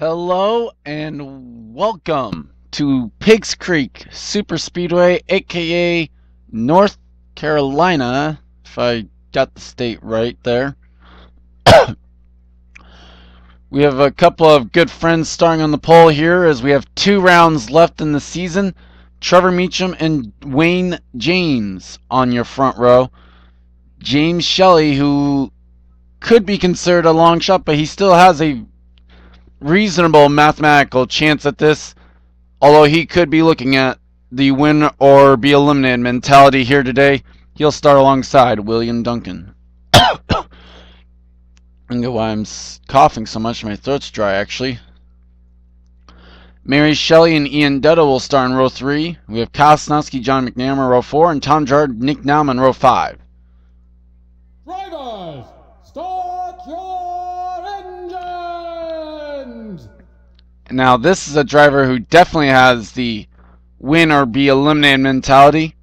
Hello and welcome to Piggzcreek Super Speedway, aka North Carolina, if I got the state right there. We have a couple of good friends starting on the pole here as we have 2 rounds left in the season. Trevor Meacham and Wayne James on your front row. James Shelley, who could be considered a long shot, but he still has a reasonable mathematical chance at this, although he could be looking at the win or be eliminated mentality here today. He'll start alongside William Duncan. I don't know why I'm coughing so much. My throat's dry, actually. Mary Shelley and Ian Dutta will start in row 3. We have Kyle Snowski, John McNamara, row 4, and Tom Gerard, Nick Nauman, row 5. Drivers, start your engines! Now, this is a driver who definitely has the win or be eliminated mentality,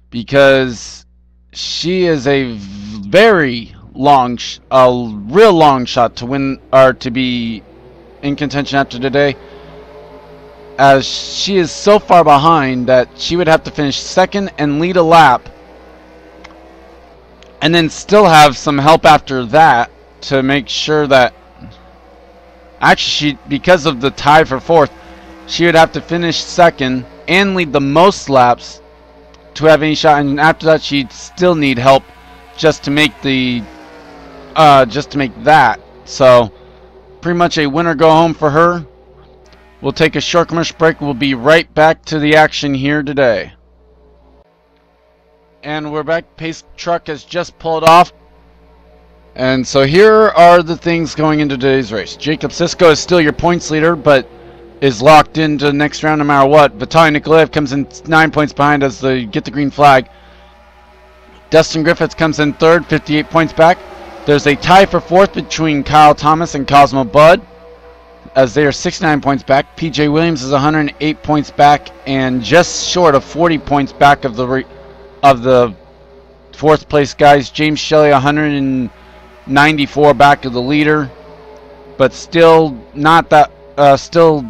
because she is a very real long shot to win or to be in contention after today, as she is so far behind that she would have to finish second and lead a lap, and then still have some help after that to make sure that actually because of the tie for fourth, she would have to finish second and lead the most laps to have any shot, and after that she'd still need help just to make the that. So pretty much a winner go home for her. We'll take a short commercial break. We'll be right back to the action here today. And we're back. Pace truck has just pulled off. And so here are the things going into today's race. Jacob Sisko is still your points leader, but is locked into the next round no matter what. Vitaly Nikolaev comes in 9 points behind as they get the green flag. Dustin Griffiths comes in third, 58 points back. There's a tie for fourth between Kyle Thomas and Cosmo Budd, as they are 69 points back. PJ Williams is 108 points back and just short of 40 points back of the fourth place guys. James Shelley 194 back of the leader, but still not that still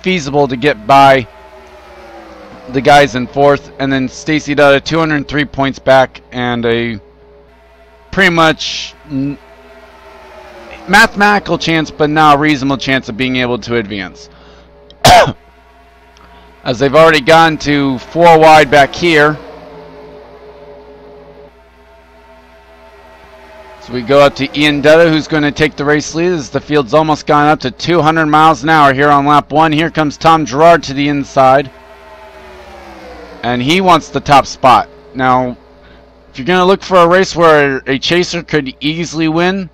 feasible to get by the guys in fourth. And then Stacy Dutta 203 points back and a pretty much mathematical chance, but now a reasonable chance of being able to advance. As they've already gone to 4 wide back here. So we go up to Ian Dutta, who's going to take the race lead as the field's almost gone up to 200 miles an hour here on lap 1. Here comes Tom Gerard to the inside, and he wants the top spot. Now, if you're going to look for a race where a chaser could easily win,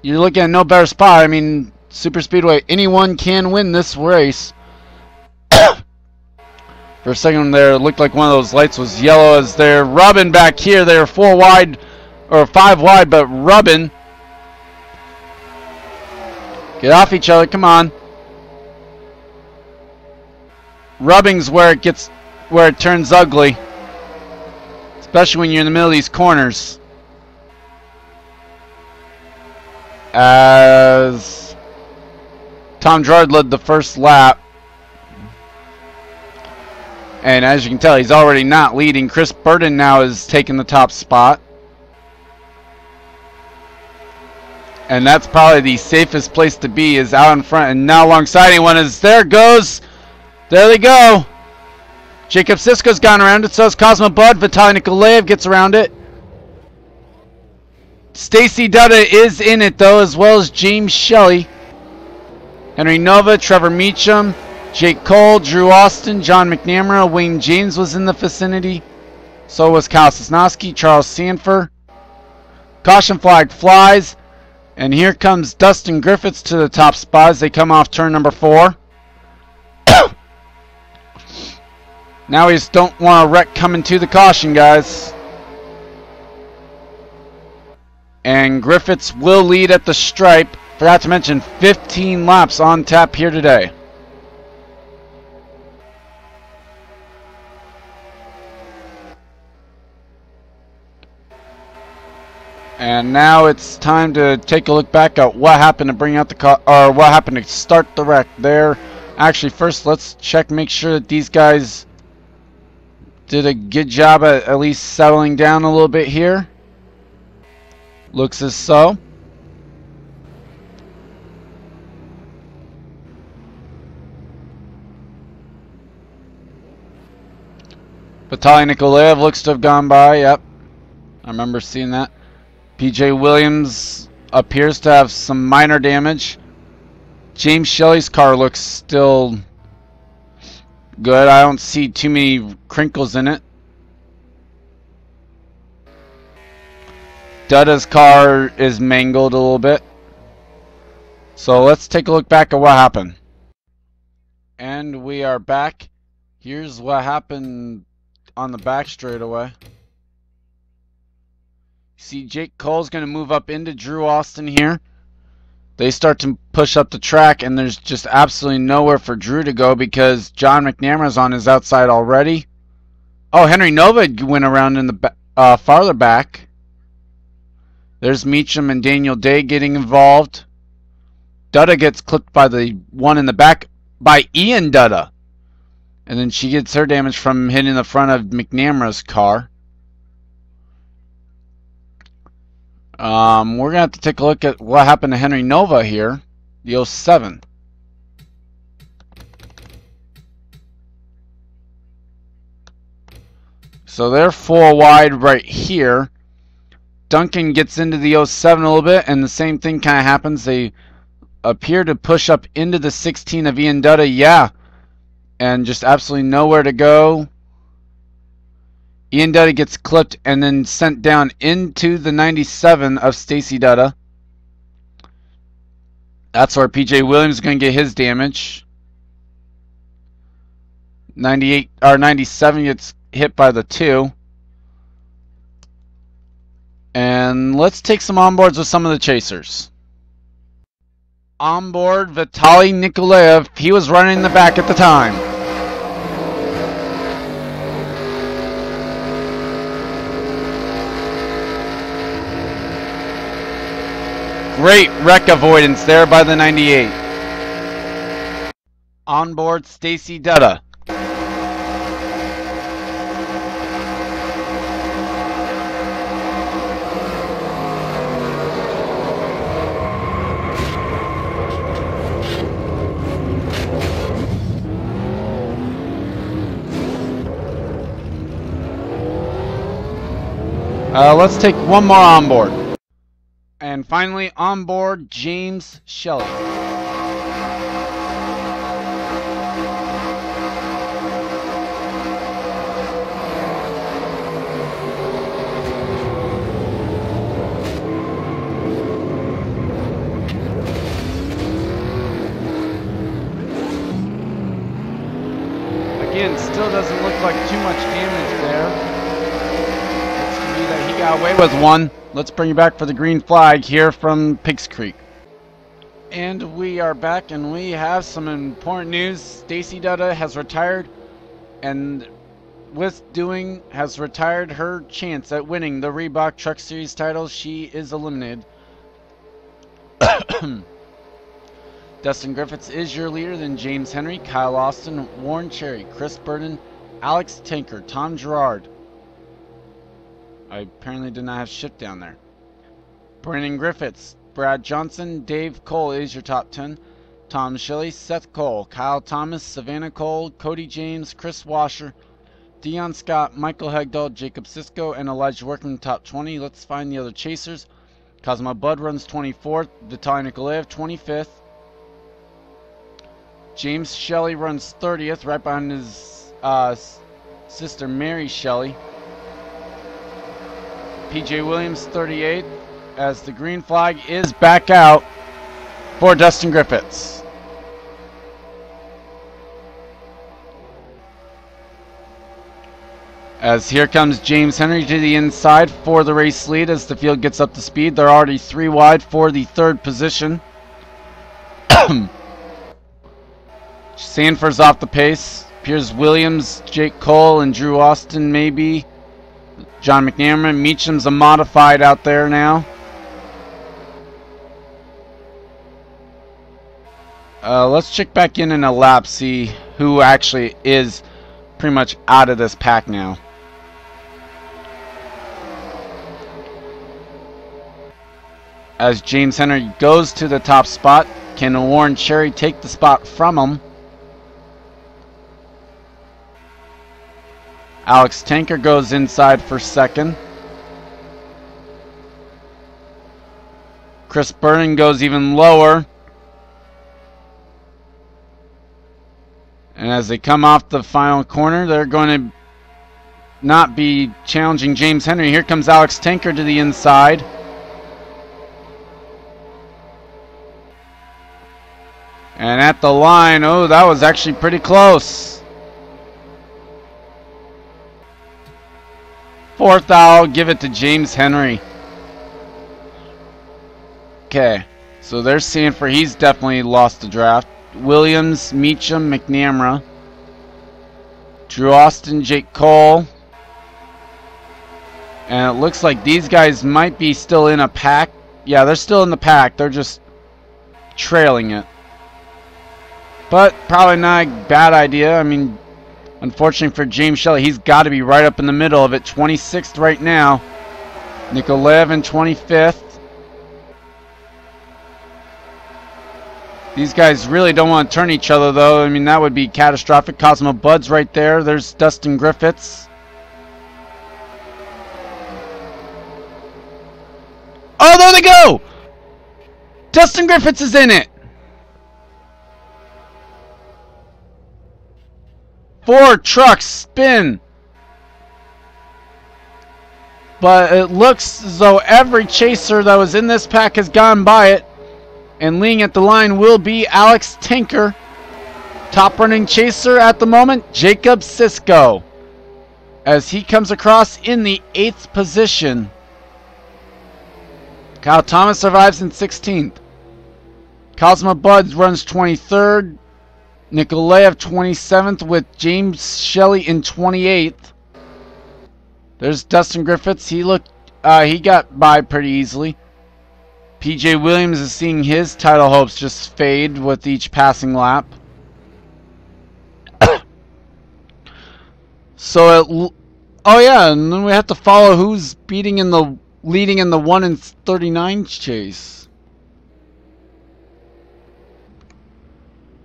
you're looking at no better spot. I mean, Super Speedway, anyone can win this race. For a second there, it looked like one of those lights was yellow as they're rubbing back here. They're 4 wide, or 5 wide, but rubbing. Get off each other, come on. Rubbing's where it turns ugly, especially when you're in the middle of these corners. As Tom Gerard led the first lap, and as you can tell, he's already not leading. Chris Burton now is taking the top spot, and that's probably the safest place to be, is out in front. And now alongside anyone is there they go. Jacob Sisko's gone around it, so has Cosmo Budd. Vitaly Nikolaev gets around it. Stacy Dutta is in it though, as well as James Shelley. Henry Nova, Trevor Meacham, Jake Cole, Drew Austin, John McNamara, Wayne James was in the vicinity. So was Kyle Sosnowski, Charles Sanford. Caution flag flies. And here comes Dustin Griffiths to the top spot as they come off turn number 4. Now we just don't want a wreck coming to the caution, guys. And Griffiths will lead at the stripe. Forgot to mention 15 laps on tap here today. And now it's time to take a look back at what happened to bring out the car, or what happened to start the wreck there. Actually, first let's check, make sure that these guys did a good job at least settling down a little bit here. Looks as so. Vitaly Nikolaev looks to have gone by, yep. I remember seeing that. PJ Williams appears to have some minor damage. James Shelley's car looks still good. I don't see too many crinkles in it. Dudda's car is mangled a little bit. So let's take a look back at what happened. And we are back. Here's what happened on the back straightaway. See, Jake Cole's going to move up into Drew Austin here. They start to push up the track, and there's just absolutely nowhere for Drew to go because John McNamara's on his outside already. Oh, Henry Nova went around in the farther back. There's Meacham and Daniel Day getting involved. Dudda gets clipped by the one in the back by Ian Dudda. And then she gets her damage from hitting the front of McNamara's car. We're going to have to take a look at what happened to Henry Nova here. The 07. So they're 4 wide right here. Duncan gets into the 07 a little bit, and the same thing kind of happens. They appear to push up into the 16 of Ian Dudda. Yeah. And just absolutely nowhere to go. Ian Dudda gets clipped and then sent down into the 97 of Stacy Dudda. That's where PJ Williams is going to get his damage. 98 or 97 gets hit by the 2. And let's take some onboards with some of the chasers. Onboard Vitaly Nikolaev. He was running in the back at the time. Great wreck avoidance there by the 98. Onboard Stacy Dudda. Let's take one more on board. And finally, on board James Shelley. Again, still doesn't look like too much damage there. That he got away with one. Let's bring you back for the green flag here from Piggzcreek. And we are back, and we have some important news. Stacy Dudda has retired, and with doing has retired her chance at winning the Reebok Truck Series title. She is eliminated. Dustin Griffiths is your leader, then James Henry, Kyle Austin, Warren Cherry, Chris Burden, Alex Tanker, Tom Gerard. I apparently did not have shift down there. Brandon Griffiths, Brad Johnson, Dave Cole is your top 10. Tom Shelley, Seth Cole, Kyle Thomas, Savannah Cole, Cody James, Chris Washer, Dion Scott, Michael Hegdahl, Jacob Sisko, and Elijah Workman top 20. Let's find the other chasers. Cosmo Bud runs 24th. Vitaly Nikolaev 25th. James Shelley runs 30th, right behind his sister Mary Shelley. PJ Williams 38th, as the green flag is back out for Dustin Griffiths. As here comes James Henry to the inside for the race lead as the field gets up to speed. They're already 3 wide for the 3rd position. Sanford's off the pace. Piers Williams, Jake Cole, and Drew Austin maybe. John McNamara. Meacham's a modified out there now. Let's check back in a lap, see who actually is pretty much out of this pack now. As James Henry goes to the top spot, can Warren Cherry take the spot from him? Alex Tanker goes inside for second. Chris Burton goes even lower. And as they come off the final corner, they're going to not be challenging James Henry. Here comes Alex Tanker to the inside. And at the line, oh, that was actually pretty close. Fourth, I'll give it to James Henry. Okay, so they're seeing for he's definitely lost the draft. Williams, Meacham, McNamara, Drew Austin, Jake Cole. And it looks like these guys might be still in a pack. Yeah, they're still in the pack. They're just trailing it. But probably not a bad idea. I mean, unfortunately for James Shelley, he's got to be right up in the middle of it. 26th right now. Nikolaev in 25th. These guys really don't want to turn each other, though. I mean, that would be catastrophic. Cosmo Bud's right there. There's Dustin Griffiths. Oh, there they go! Dustin Griffiths is in it. 4 trucks spin. But it looks as though every chaser that was in this pack has gone by it. And leading at the line will be Alex Tinker. Top running chaser at the moment, Jacob Sisko. As he comes across in the 8th position. Kyle Thomas survives in 16th. Cosmo Buds runs 23rd. Nikolaev 27th with James Shelley in 28th. There's Dustin Griffiths. He got by pretty easily. PJ Williams is seeing his title hopes just fade with each passing lap. So oh yeah, and then we have to follow who's leading in the 1 and 39 chase.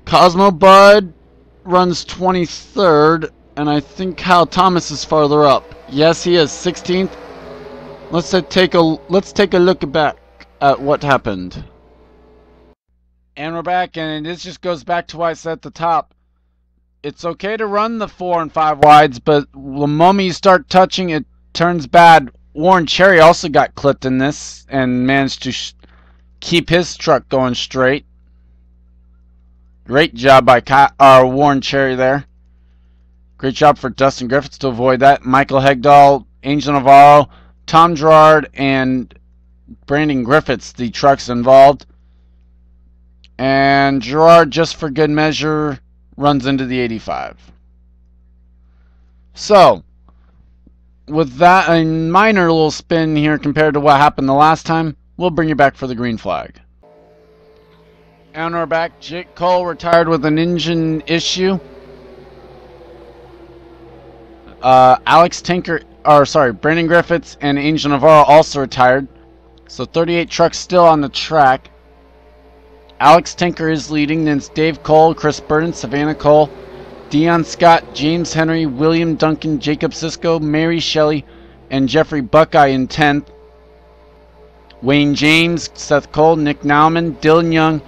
Cosmo Bud runs 23rd, and I think Kyle Thomas is farther up. Yes, he is 16th. Let's take a look back at what happened. And we're back, and this just goes back to what I said at the top. It's okay to run the 4 and 5 wides, but the moment you start touching, it turns bad. Warren Cherry also got clipped in this and managed to keep his truck going straight. Great job by Warren Cherry there. Great job for Dustin Griffiths to avoid that. Michael Hegdahl, Angel Navarro, Tom Gerard, and Brandon Griffiths, the trucks involved. And Gerard, just for good measure, runs into the 85. So, with that, a minor little spin here compared to what happened the last time, we'll bring you back for the green flag. And we're back. Jake Cole retired with an engine issue. Brandon Griffiths and Angel Navarro also retired. So 38 trucks still on the track. Alex Tinker is leading. Then it's Dave Cole, Chris Burton, Savannah Cole, Dion Scott, James Henry, William Duncan, Jacob Sisko, Mary Shelley, and Jeffrey Buckeye in 10th. Wayne James, Seth Cole, Nick Nauman, Dylan Young,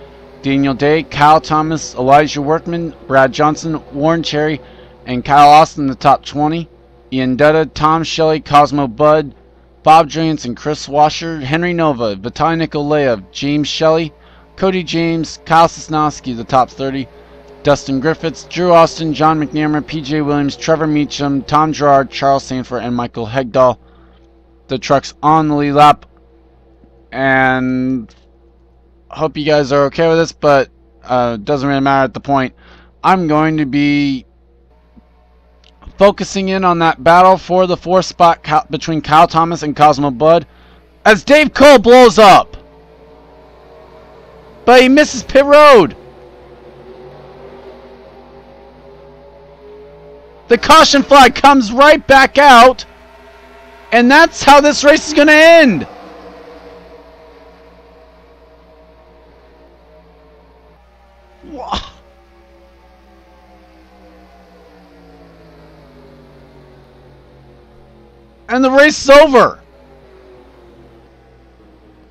Daniel Day, Kyle Thomas, Elijah Workman, Brad Johnson, Warren Cherry, and Kyle Austin in the top 20. Ian Dutta, Tom Shelley, Cosmo Bud, Bob Jones, and Chris Washer, Henry Nova, Vitaly Nikolaev, James Shelley, Cody James, Kyle Sosnowski, the top 30. Dustin Griffiths, Drew Austin, John McNamara, PJ Williams, Trevor Meacham, Tom Gerard, Charles Sanford, and Michael Hegdahl. The truck's on the lead lap. And hope you guys are okay with this, but doesn't really matter at the point. I'm going to be focusing in on that battle for the 4th spot between Kyle Thomas and Cosmo Bud as Dave Cole blows up. But he misses pit road. The caution flag comes right back out. And that's how this race is going to end. And the race is over.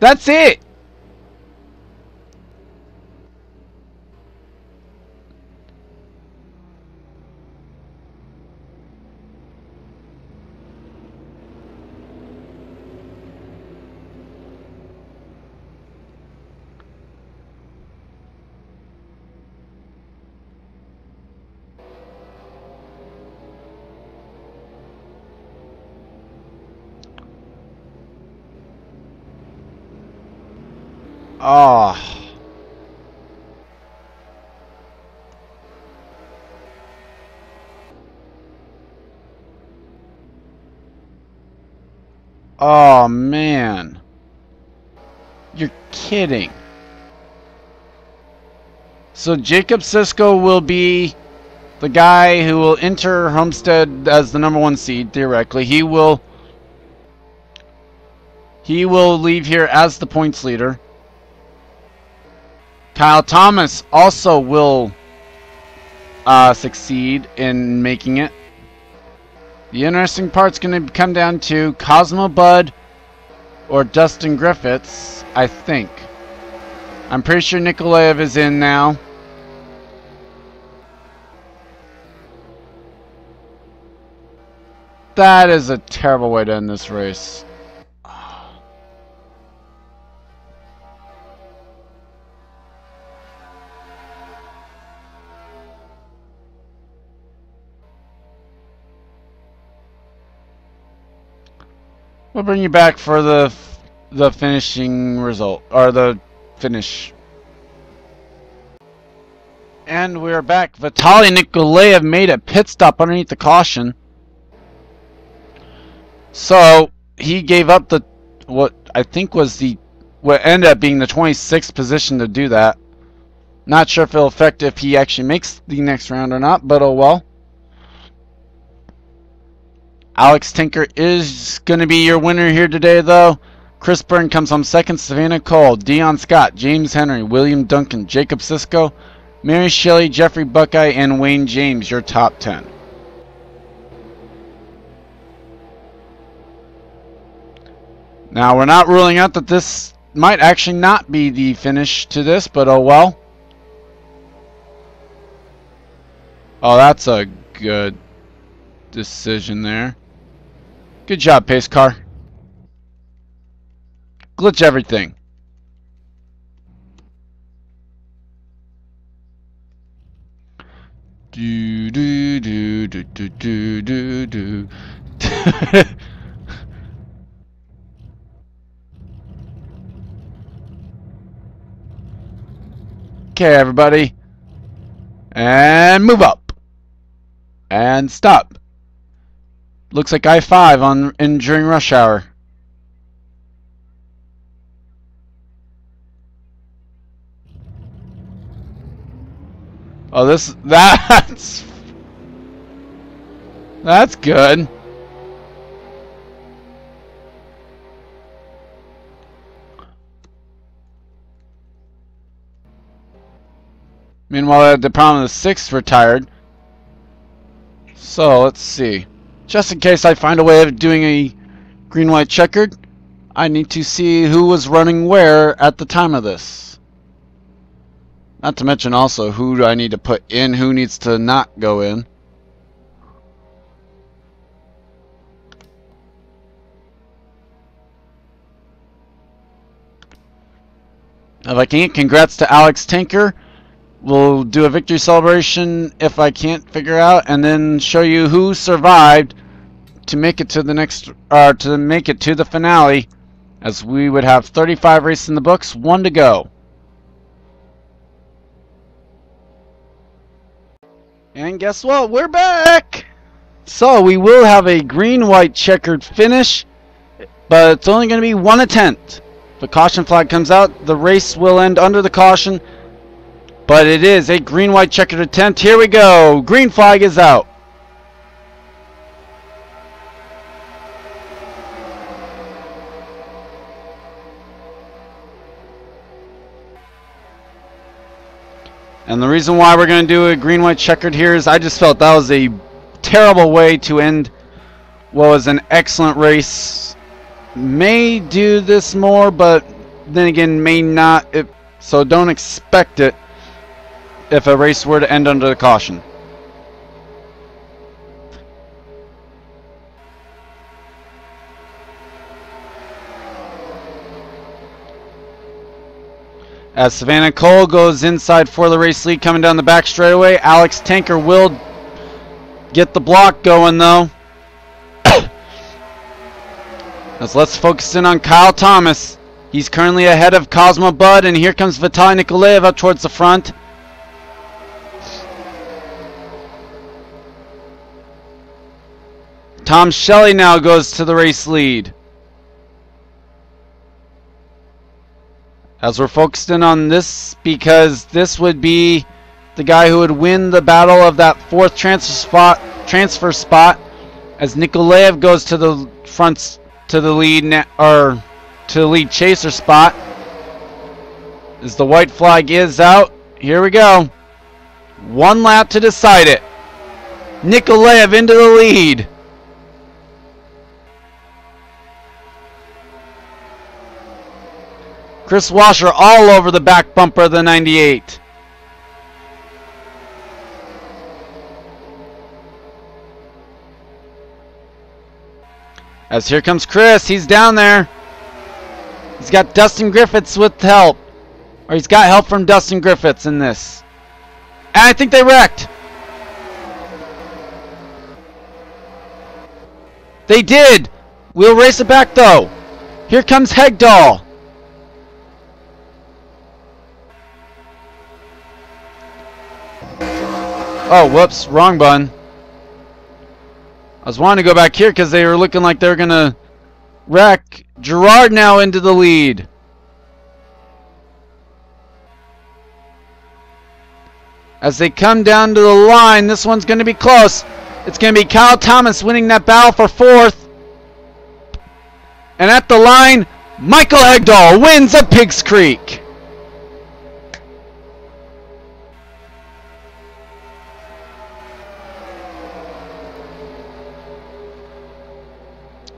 That's it. Oh. Oh, man. You're kidding. So Jacob Sisko will be the guy who will enter Homestead as the #1 seed, theoretically. He will leave here as the points leader. Kyle Thomas also will succeed in making it. The interesting part's going to come down to Cosmo Bud or Dustin Griffiths, I think. I'm pretty sure Nikolaev is in now. That is a terrible way to end this race. We'll bring you back for the finishing result, or the finish. And we're back. Vitaly Nikolaev made a pit stop underneath the caution. So he gave up the what I think was what ended up being the 26th position to do that. Not sure if it'll affect if he actually makes the next round or not, but oh well. Alex Tinker is going to be your winner here today, though. Chris Byrne comes home second. Savannah Cole, Dion Scott, James Henry, William Duncan, Jacob Sisko, Mary Shelley, Jeffrey Buckeye, and Wayne James, your top 10. Now, we're not ruling out that this might actually not be the finish to this, but oh well. Oh, that's a good decision there. Good job, pace car. Glitch everything. Do do do do do do do do. Okay, everybody. And move up. And stop. Looks like I-5 during rush hour. Oh, that's good. Meanwhile, the problem is 6 retired. So let's see. Just in case I find a way of doing a green-white checkered, I need to see who was running where at the time of this. Not to mention also who do I need to put in, who needs to not go in. If I can't, congrats to Alex Tinker. We'll do a victory celebration if I can't figure out, and then show you who survived to make it to the next, to make it to the finale, as we would have 35 races in the books, 1 to go. And guess what? We're back! So we will have a green-white checkered finish, but it's only going to be 1 attempt. If the caution flag comes out, the race will end under the caution. But it is a green-white checkered attempt. Here we go. Green flag is out. And the reason why we're going to do a green-white checkered here is I just felt that was a terrible way to end what was an excellent race. May do this more, but then again, may not. So don't expect it if a race were to end under the caution. As Savannah Cole goes inside for the race lead, coming down the back straightaway. Alex Tanker will get the block going, though. As let's focus in on Kyle Thomas. He's currently ahead of Cosmo Bud, and here comes Vitaly Nikolaev up towards the front. Tom Shelley now goes to the race lead. As we're focused in on this, because this would be the guy who would win the battle of that fourth transfer spot, as Nikolaev goes to the front, to the lead, or to the lead chaser spot. As the white flag is out, here we go. One lap to decide it. Nikolaev into the lead. Chris Washer all over the back bumper of the 98. As here comes Chris, he's down there. He's got Dustin Griffiths with help. Or he's got help from Dustin Griffiths in this. And I think they wrecked. They did. We'll race it back though. Here comes Hegdahl. Oh, whoops, wrong button. I was wanting to go back here because they were looking like they were going to wreck. Gerard now into the lead. As they come down to the line, this one's going to be close. It's going to be Kyle Thomas winning that battle for fourth. And at the line, Michael Hegdahl wins at Piggzcreek.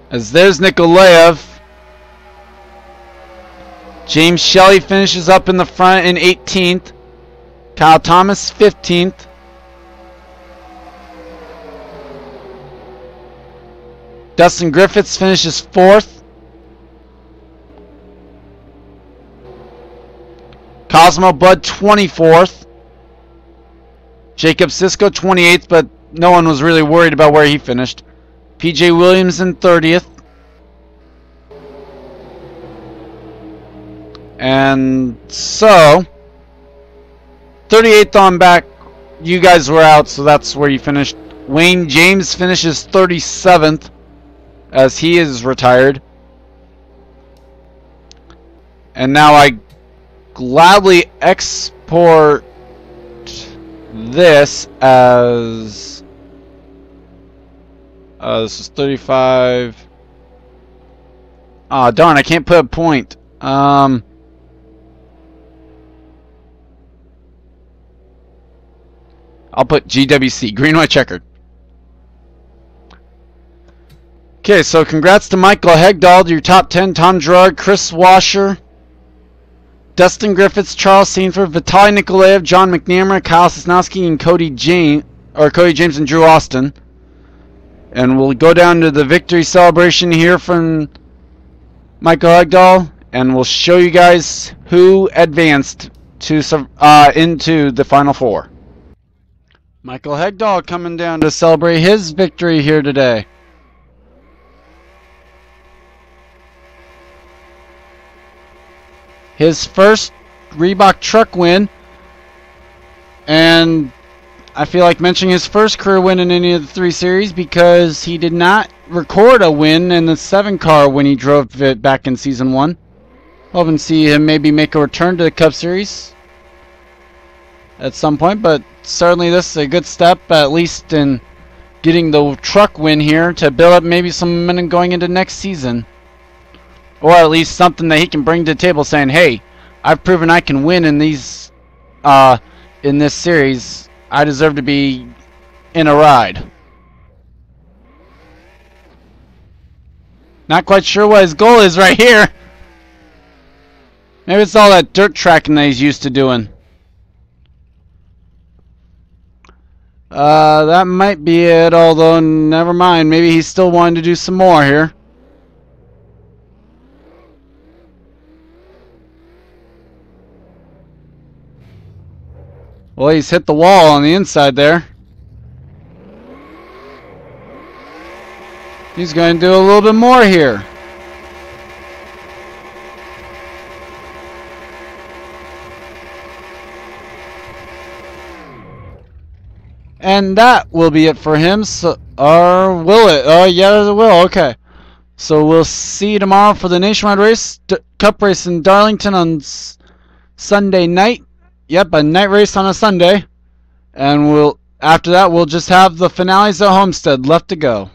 As there's Nikolaev. James Shelley finishes up in the front in 18th. Kyle Thomas 15th. Dustin Griffiths finishes 4th. Cosmo Bud 24th. Jacob Sisko 28th, but no one was really worried about where he finished. PJ Williams in 30th. And so 38th on back. You guys were out, so that's where you finished. Wayne James finishes 37th as he is retired. And now I gladly export this as this is 35. Ah, darn, I can't put a point. I'll put GWC, green, white, checkered. Okay, so congrats to Michael Hegdahl, your top 10. Tom Gerard, Chris Washer, Dustin Griffiths, Charles Sanford, Vitaly Nikolaev, John McNamara, Kyle Sosnowski, and Cody James and Drew Austin. And we'll go down to the victory celebration here from Michael Hegdahl, and we'll show you guys who advanced to into the Final Four. Michael Hegdahl coming down to celebrate his victory here today. His first Reebok truck win, and I feel like mentioning his first career win in any of the 3 series because he did not record a win in the 7 car when he drove it back in Season 1. Hoping to see him maybe make a return to the Cup Series at some point, but certainly this is a good step, at least in getting the truck win here to build up maybe some momentum going into next season. Or at least something that he can bring to the table saying, hey, I've proven I can win in these in this series, I deserve to be in a ride. Not quite sure what his goal is right here. Maybe it's all that dirt tracking that he's used to doing. That might be it, although never mind. Maybe he's still wanting to do some more here. Well, he's hit the wall on the inside there. He's going to do a little bit more here. And that will be it for him. So, or will it? Oh, yeah, it will. Okay. So we'll see you tomorrow for the nationwide race, cup race in Darlington on Sunday night. Yep, a night race on a Sunday. And after that, we'll just have the finales at Homestead left to go.